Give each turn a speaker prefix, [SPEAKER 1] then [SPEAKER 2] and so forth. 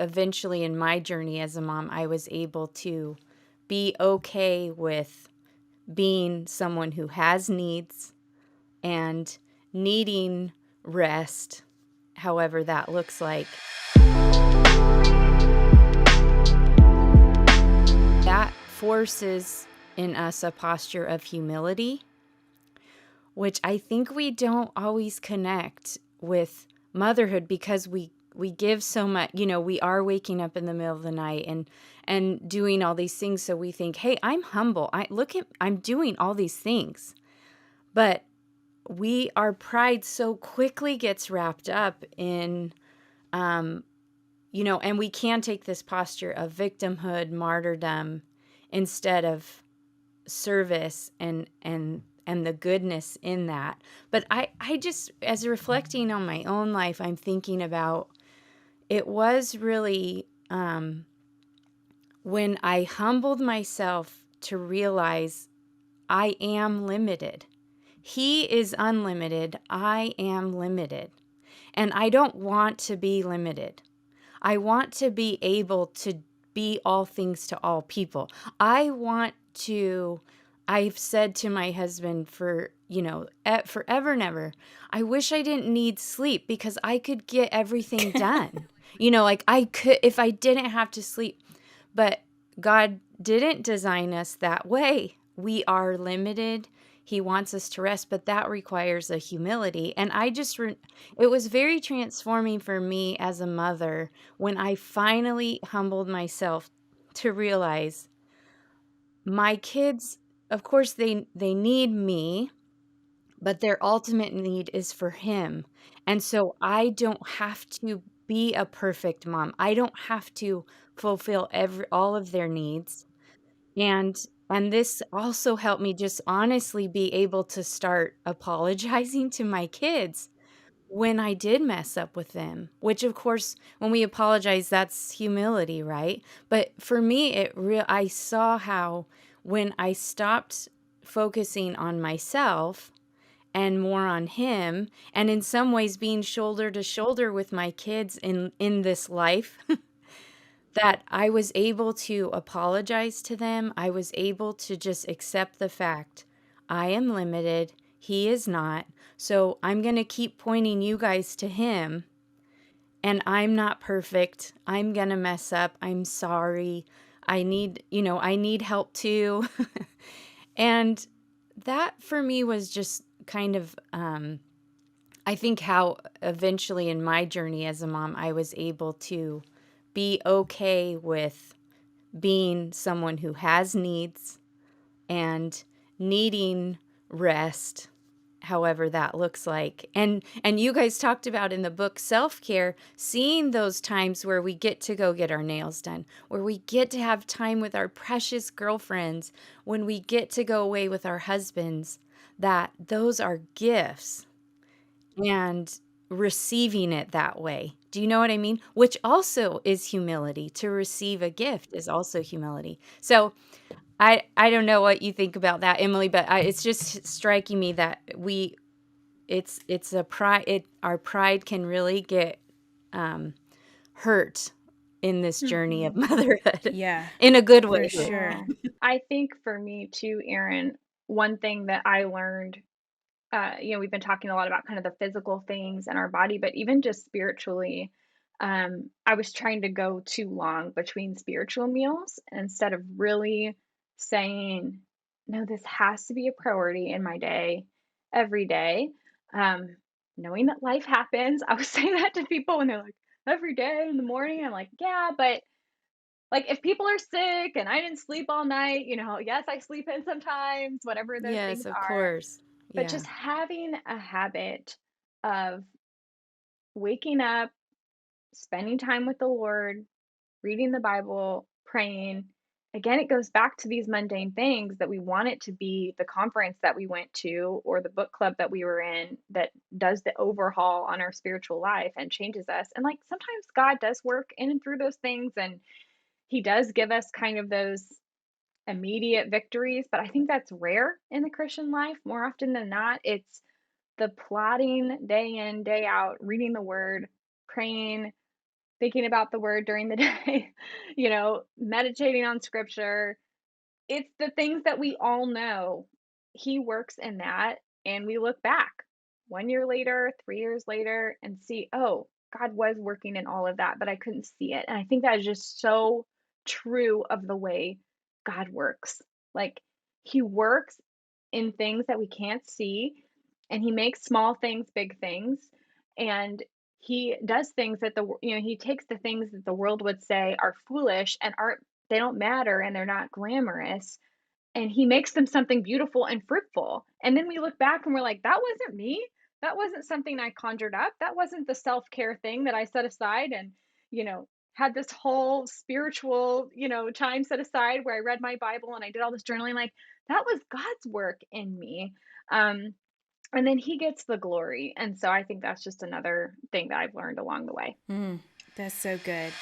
[SPEAKER 1] eventually in my journey as a mom, I was able to be okay with being someone who has needs and needing rest, however that looks like. That forces in us a posture of humility, which I think we don't always connect with motherhood because we give so much, we are waking up in the middle of the night and doing all these things, so we think, "Hey, I'm humble. I'm doing all these things." But our pride so quickly gets wrapped up in and we can take this posture of victimhood, martyrdom, instead of service and the goodness in that. But I just, as reflecting on my own life, I'm thinking about it was really when I humbled myself to realize I am limited. He is unlimited. I am limited. And I don't want to be limited. I want to be able to be all things to all people. I want to, I've said to my husband forever and ever, I wish I didn't need sleep because I could get everything done. Like I could, if I didn't have to sleep. But God didn't design us that way. We are limited. He wants us to rest, but that requires a humility. And it was very transforming for me as a mother when I finally humbled myself to realize my kids, of course, they need me, but their ultimate need is for him. And so I don't have to be a perfect mom. I don't have to fulfill all of their needs. And and this also helped me just honestly be able to start apologizing to my kids when I did mess up with them, which of course, when we apologize, that's humility, right? But for me, I saw how when I stopped focusing on myself and more on him, and in some ways being shoulder to shoulder with my kids in this life, that I was able to apologize to them. I was able to just accept the fact I am limited, he is not. So I'm going to keep pointing you guys to him, and I'm not perfect. I'm going to mess up. I'm sorry. I need help too. And that for me was just kind of I think how eventually in my journey as a mom, I was able to be okay with being someone who has needs and needing rest, however that looks like. And you guys talked about in the book self-care, seeing those times where we get to go get our nails done, where we get to have time with our precious girlfriends, when we get to go away with our husbands, that those are gifts, and receiving it that way. Do you know what I mean? Which also is humility. To receive a gift is also humility. So I don't know what you think about that, Emily, but it's just striking me that it's a pride. Our pride can really get hurt in this journey of
[SPEAKER 2] Mhm.
[SPEAKER 1] motherhood
[SPEAKER 2] Yeah,
[SPEAKER 1] in a good
[SPEAKER 2] for
[SPEAKER 1] way.
[SPEAKER 2] sure.
[SPEAKER 3] Yeah. I think for me too, Aaron, one thing that I learned, we've been talking a lot about kind of the physical things in our body, but even just spiritually, I was trying to go too long between spiritual meals instead of really saying, no, this has to be a priority in my day, every day. Um, Knowing that life happens, I was saying that to people and they're like, every day in the morning. I'm like, yeah, but like, if people are sick and I didn't sleep all night, yes, I sleep in sometimes, whatever those
[SPEAKER 1] Yes,
[SPEAKER 3] things
[SPEAKER 1] of
[SPEAKER 3] are.
[SPEAKER 1] course.
[SPEAKER 3] But
[SPEAKER 1] Yeah.
[SPEAKER 3] just having a habit of waking up, spending time with the Lord, reading the Bible, praying. Again, it goes back to these mundane things that we want it to be the conference that we went to or the book club that we were in that does the overhaul on our spiritual life and changes us. And like sometimes God does work in and through those things and he does give us kind of those immediate victories, but I think that's rare in the Christian life. More often than not, it's the plodding day in, day out, reading the word, praying, thinking about the word during the day, meditating on scripture. It's the things that we all know. He works in that, and we look back 1 year later, 3 years later, and see, "Oh, God was working in all of that, but I couldn't see it." And I think that is just so true of the way God works. Like, He works in things that we can't see, and He makes small things big things, and He does things that He takes the things that the world would say are foolish and aren't they don't matter and they're not glamorous, and he makes them something beautiful and fruitful. And then we look back and we're like, that wasn't me. That wasn't something I conjured up. That wasn't the self care thing that I set aside and, had this whole spiritual, time set aside where I read my Bible and I did all this journaling. Like, that was God's work in me. Um, and then he gets the glory. And so I think that's just another thing that I've learned along the way.
[SPEAKER 1] Mm, that's so good.